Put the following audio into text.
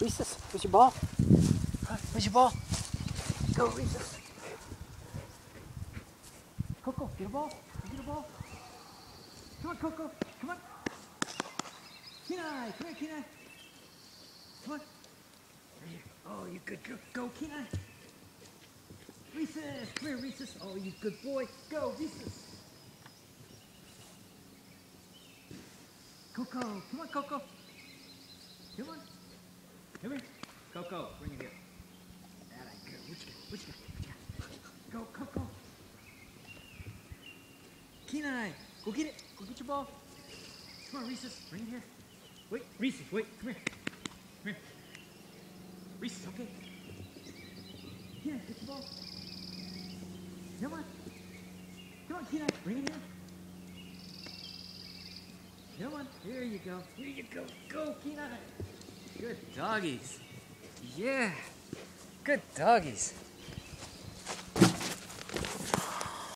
Reese's, where's your ball? Where's your ball? Go, Reese's. Coco, get a ball. Get a ball. Come on, Coco. Come on. Kenai, come here, Kenai. Come on. Right here. Oh, you good girl. Go, Kenai. Reese's, come here, Reese's. Oh, you good boy. Go, Reese's. Coco, come on, Coco. Come on. Come here. Coco, bring it here. That I good. What you got? Go, Coco. Kenai, go get it. Go get your ball. Come on, Reese's. Bring it here. Wait, Reese's, wait. Come here. Come here. Reese's, okay. Kenai, get your ball. Come on. Come on, Kenai. Bring it here. Come on. There you go. Here you go. Go, Kenai. Good doggies. Yeah. Good doggies.